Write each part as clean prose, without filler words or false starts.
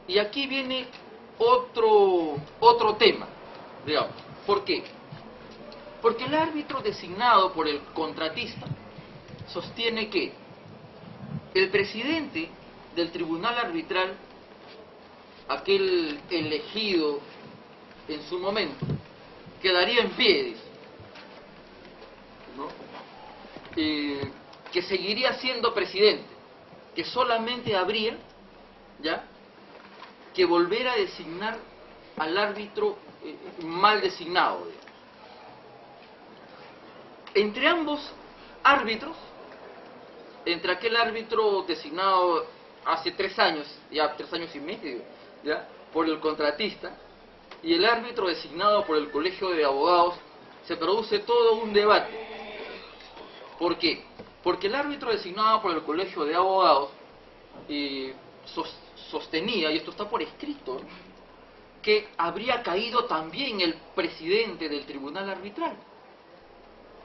Y aquí viene otro tema, digamos. ¿Por qué? Porque el árbitro designado por el contratista sostiene que el presidente del tribunal arbitral, aquel elegido en su momento, quedaría en pie, dice, ¿no? Que seguiría siendo presidente, que solamente habría, ¿ya?, que volver a designar al árbitro mal designado, digamos. Entre ambos árbitros, entre aquel árbitro designado hace 3 años, ya 3 años y medio, ¿ya?, por el contratista, y el árbitro designado por el Colegio de Abogados, se produce todo un debate. ¿Por qué? Porque el árbitro designado por el Colegio de Abogados sostenía, y esto está por escrito, que habría caído también el presidente del tribunal arbitral,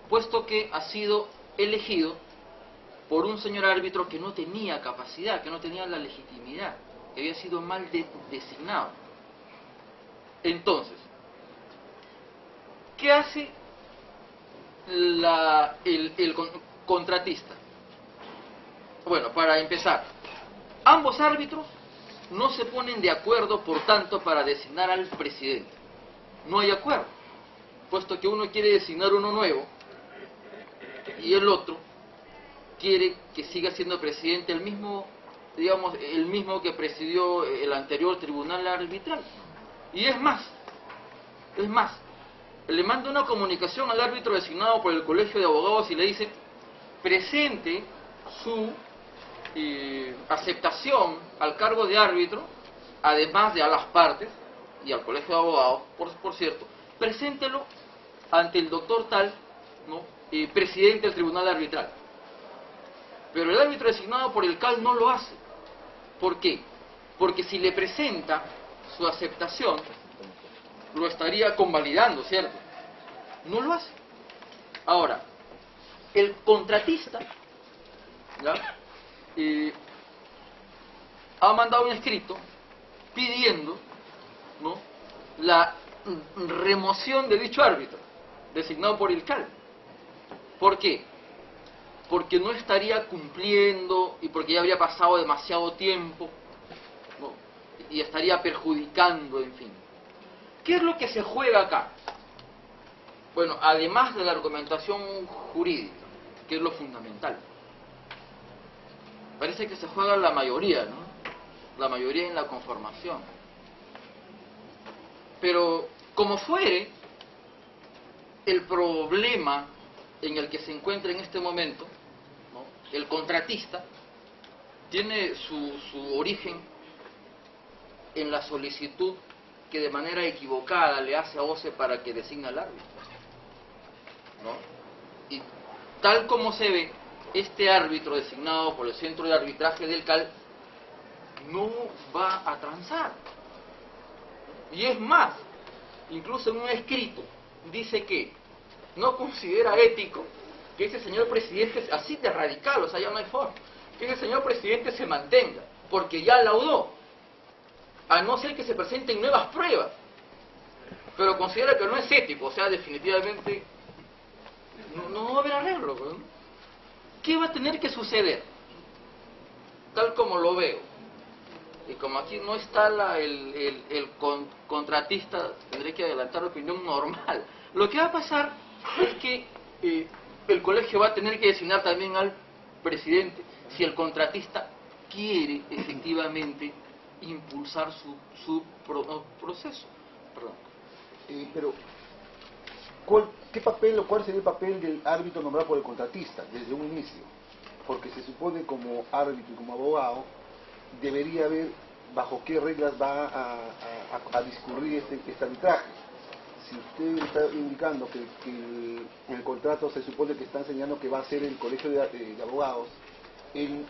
puesto que ha sido elegido por un señor árbitro que no tenía capacidad, que no tenía la legitimidad, que había sido mal designado. Entonces, ¿qué hace el contratista? Bueno, para empezar, ambos árbitros no se ponen de acuerdo, por tanto, para designar al presidente. No hay acuerdo, puesto que uno quiere designar uno nuevo y el otro quiere que siga siendo presidente el mismo, digamos, el mismo que presidió el anterior tribunal arbitral. Y es más, le manda una comunicación al árbitro designado por el Colegio de Abogados y le dice: presente su aceptación al cargo de árbitro, además de a las partes y al Colegio de Abogados, por cierto, preséntelo ante el doctor tal, ¿no?, presidente del tribunal arbitral. Pero el árbitro designado por el CAL no lo hace. ¿Por qué? Porque si le presenta su aceptación, lo estaría convalidando, ¿cierto? No lo hace. Ahora, el contratista, ¿ya?, ha mandado un escrito pidiendo, ¿no?, la remoción de dicho árbitro designado por el CAL. ¿Por qué? Porque no estaría cumpliendo y porque ya habría pasado demasiado tiempo, ¿no?, y estaría perjudicando, en fin. ¿Qué es lo que se juega acá? Bueno, además de la argumentación jurídica, que es lo fundamental, parece que se juega la mayoría, ¿no? La mayoría en la conformación. Pero, como fuere, el problema en el que se encuentra en este momento, ¿no?, el contratista, tiene su origen en la solicitud que de manera equivocada le hace a OCE para que designe al árbitro, ¿no? Y tal como se ve, este árbitro designado por el Centro de Arbitraje del CAL no va a transar. Y es más, incluso en un escrito dice que no considera ético que ese señor presidente, así de radical, o sea, ya no hay forma, que ese señor presidente se mantenga, porque ya laudó, a no ser que se presenten nuevas pruebas, pero considera que no es ético, o sea, definitivamente no va a haber arreglo, ¿no? ¿Qué va a tener que suceder? Tal como lo veo, y como aquí no está el contratista, tendré que adelantar opinión normal. Lo que va a pasar es que el colegio va a tener que designar también al presidente si el contratista quiere efectivamente impulsar su proceso. Perdón. Pero, ¿qué papel o cuál sería el papel del árbitro nombrado por el contratista desde un inicio? Porque se supone, como árbitro y como abogado, debería ver bajo qué reglas va a discurrir este arbitraje. Si usted está indicando que en el contrato se supone que está enseñando que va a ser el colegio de abogados, él,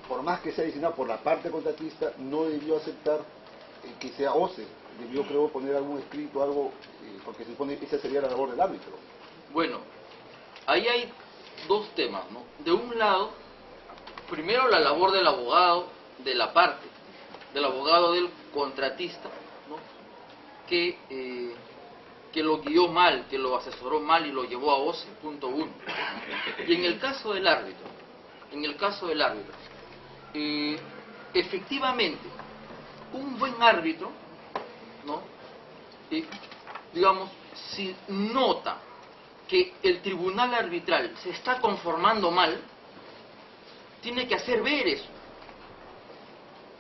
por más que sea designado por la parte contratista, no debió aceptar que sea OCE. Debió, creo, poner algún escrito, algo, porque se supone que esa sería la labor del árbitro. Bueno, ahí hay dos temas, ¿no? De un lado, primero la labor del abogado de la parte, del abogado del contratista, ¿no? Que lo guió mal, que lo asesoró mal y lo llevó a OCE, punto uno. Y en el caso del árbitro, efectivamente, un buen árbitro, ¿no? Digamos, si nota que el tribunal arbitral se está conformando mal, tiene que hacer ver eso.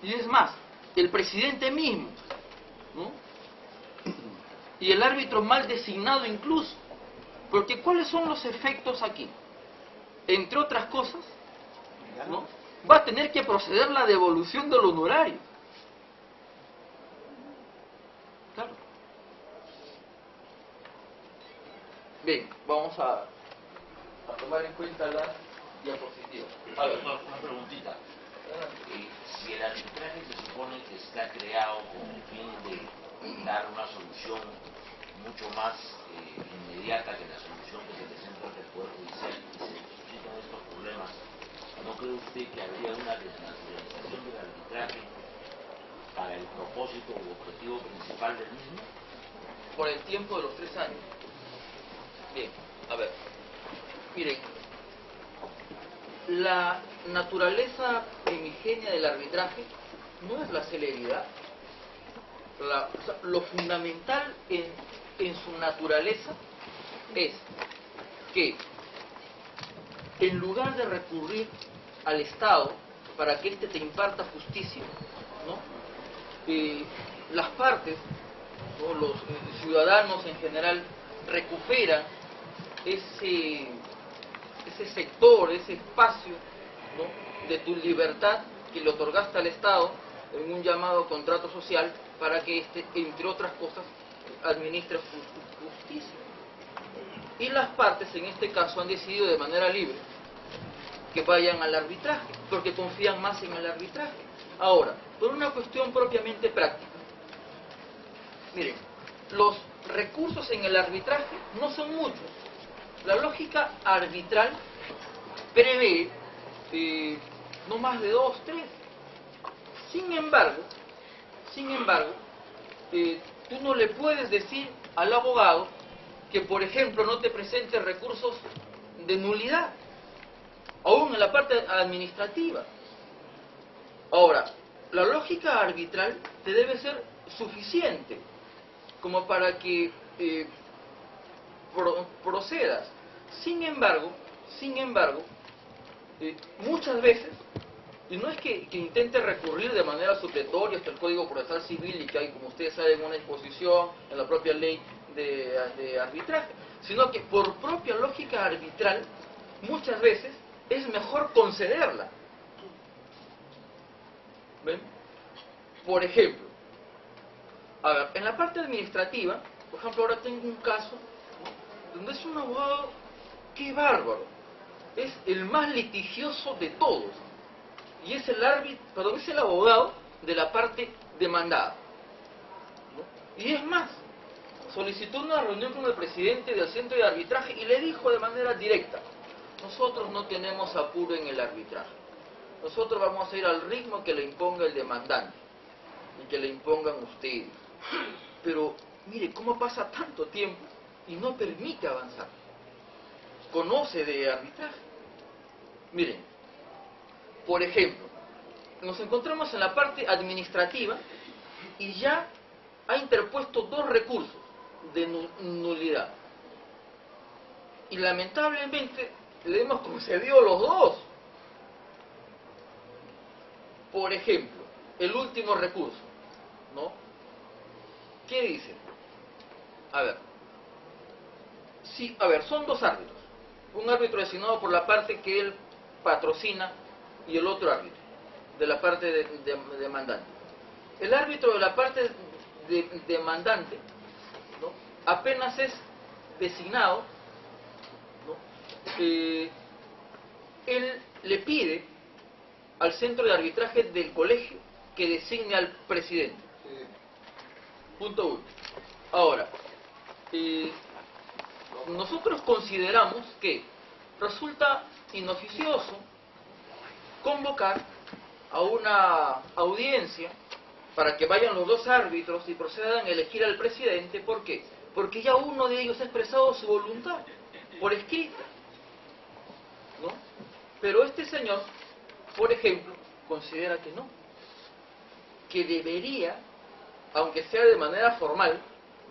Y es más, el presidente mismo, ¿no? Y el árbitro mal designado incluso. Porque ¿cuáles son los efectos aquí? Entre otras cosas, ¿no? Va a tener que proceder la devolución del honorario. Claro. Bien, vamos a tomar en cuenta las diapositivas. A ver, una preguntita. Si el arbitraje se supone que está creado con el fin de dar una solución mucho más inmediata que la solución que se presenta ante el Poder Judicial y se suscitan estos problemas, ¿no cree usted que habría una desnaturalización del arbitraje para el propósito u objetivo principal del mismo? Por el tiempo de los 3 años. Bien, a ver. Miren, la naturaleza primigenia del arbitraje no es la celeridad. O sea, lo fundamental en su naturaleza es que en lugar de recurrir al Estado para que éste te imparta justicia, ¿no? Las partes, ¿no? Los ciudadanos en general recuperan ese sector, ese espacio, ¿no? de tu libertad que le otorgaste al Estado en un llamado contrato social para que éste, entre otras cosas, administre justicia. Y las partes, en este caso, han decidido de manera libre que vayan al arbitraje, porque confían más en el arbitraje. Ahora, por una cuestión propiamente práctica, miren, los recursos en el arbitraje no son muchos. La lógica arbitral prevé no más de 2, 3. Sin embargo, tú no le puedes decir al abogado que, por ejemplo, no te presente recursos de nulidad, aún en la parte administrativa. Ahora, la lógica arbitral te debe ser suficiente como para que procedas. Sin embargo, muchas veces, y no es que intente recurrir de manera supletoria hasta el Código Procesal Civil y que hay, como ustedes saben, una exposición en la propia ley de arbitraje, sino que por propia lógica arbitral, muchas veces es mejor concederla. ¿Ven? Por ejemplo, a ver, en la parte administrativa, por ejemplo, ahora tengo un caso, ¿no? donde es un abogado, ¡qué bárbaro! Es el más litigioso de todos. Y es el abogado de la parte demandada, ¿no? Y es más, solicitó una reunión con el presidente del centro de arbitraje y le dijo de manera directa: nosotros no tenemos apuro en el arbitraje. Nosotros vamos a ir al ritmo que le imponga el demandante y que le impongan ustedes. Pero mire cómo pasa tanto tiempo y no permite avanzar. Conoce de arbitraje. Miren, por ejemplo, nos encontramos en la parte administrativa y ya ha interpuesto 2 recursos de nulidad. Y lamentablemente le hemos concedido los 2. Por ejemplo, el último recurso, ¿no? ¿Qué dice? A ver, son 2 árbitros. Un árbitro designado por la parte que él patrocina y el otro árbitro de la parte de demandante. El árbitro de la parte de demandante, ¿no? apenas es designado, ¿no? Él le pide al centro de arbitraje del colegio que designe al presidente. Punto 1. Ahora, nosotros consideramos que resulta inoficioso convocar a una audiencia para que vayan los dos árbitros y procedan a elegir al presidente. ¿Por qué? Porque ya uno de ellos ha expresado su voluntad por escrito, ¿no? Pero este señor, por ejemplo, considera que no, que debería, aunque sea de manera formal,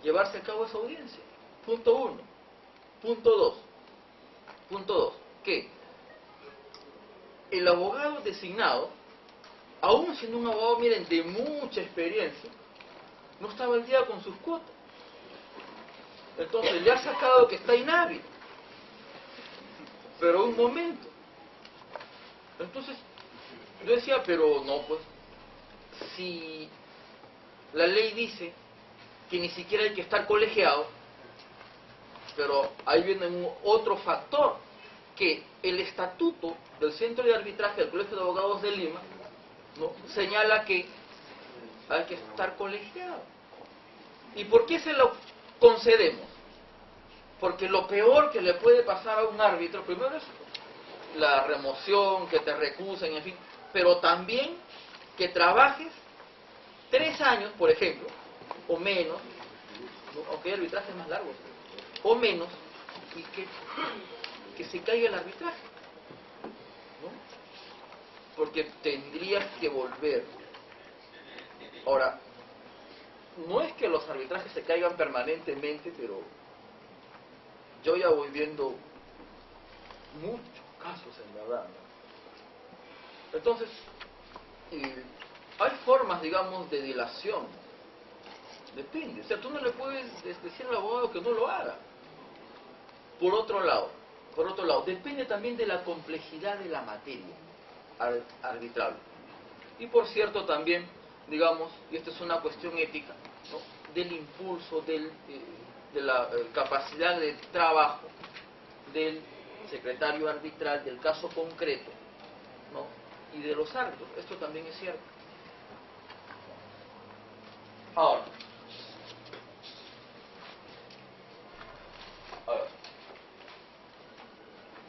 llevarse a cabo esa audiencia. Punto 1. Punto 2, que el abogado designado, aún siendo un abogado, miren, de mucha experiencia, no estaba al día con sus cuotas. Entonces le ha sacado que está inhábil. Pero un momento. Entonces, yo decía, pero no, pues, si la ley dice que ni siquiera hay que estar colegiado, pero ahí viene otro factor, que el estatuto del Centro de Arbitraje del Colegio de Abogados de Lima, ¿no?, señala que hay que estar colegiado. ¿Y por qué se lo concedemos? Porque lo peor que le puede pasar a un árbitro, primero es la remoción, que te recusen, en fin, pero también que trabajes 3 años, por ejemplo, o menos, ¿no?, aunque hay arbitrajes más largos, o menos, y que se caiga el arbitraje, ¿no? Porque tendrías que volver. Ahora, no es que los arbitrajes se caigan permanentemente, pero yo ya voy viendo muchos casos, en verdad, ¿no? Entonces, hay formas, digamos, de dilación. Depende. O sea, tú no le puedes decir al abogado que no lo haga. Por otro lado, depende también de la complejidad de la materia arbitral. Y por cierto también, digamos, y esta es una cuestión ética, ¿no?, del impulso, de la capacidad de trabajo del secretario arbitral, del caso concreto, ¿no?, y de los árbitros. Esto también es cierto. Ahora,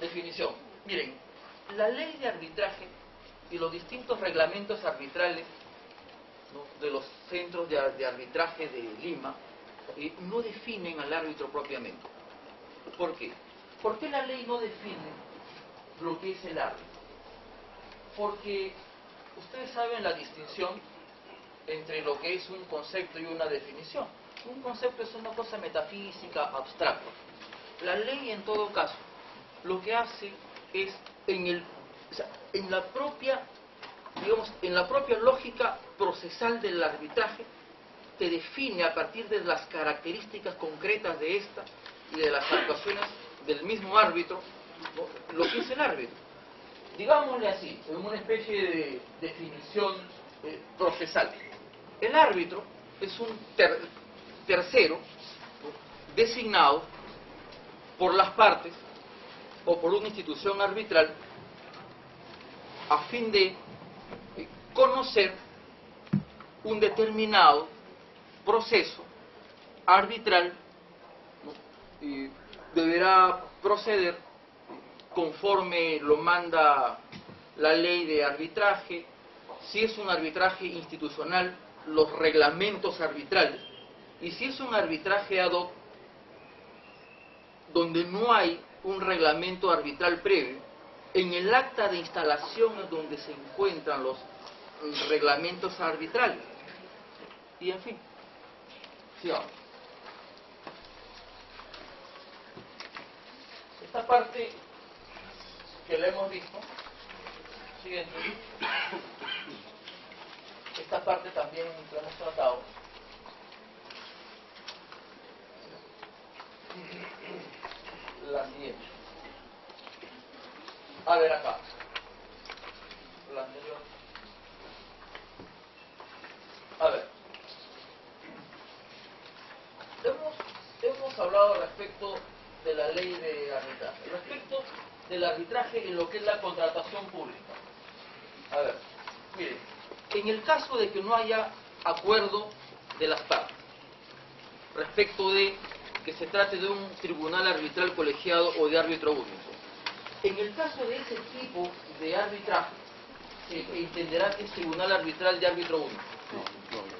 definición. Miren, la ley de arbitraje y los distintos reglamentos arbitrales, ¿no?, de los centros de arbitraje de Lima, no definen al árbitro propiamente. ¿Por qué? ¿Por qué la ley no define lo que es el árbitro? Porque ustedes saben la distinción entre lo que es un concepto y una definición. Un concepto es una cosa metafísica, abstracta. La ley, en todo caso, lo que hace es, en la propia, digamos, en la propia lógica procesal del arbitraje, te define a partir de las características concretas de esta y de las actuaciones del mismo árbitro, ¿no?, lo que es el árbitro. Digámosle así, en una especie de definición procesal. El árbitro es un tercero, ¿no?, designado por las partes o por una institución arbitral a fin de conocer un determinado proceso arbitral, ¿no?, y deberá proceder conforme lo manda la ley de arbitraje. Si es un arbitraje institucional, los reglamentos arbitrales, y si es un arbitraje ad hoc, donde no hay un reglamento arbitral previo, en el acta de instalación es donde se encuentran los reglamentos arbitrales. Y en fin, sigamos. Esta parte que la hemos visto, siguiente, esta parte también la hemos tratado. La siguiente. A ver acá. La anterior. A ver. Hemos hablado respecto de la ley de arbitraje. Respecto del arbitraje en lo que es la contratación pública. A ver, miren, en el caso de que no haya acuerdo de las partes, respecto de que se trate de un tribunal arbitral colegiado o de árbitro único, en el caso de ese tipo de arbitraje, se entenderá que es tribunal arbitral de árbitro único. No,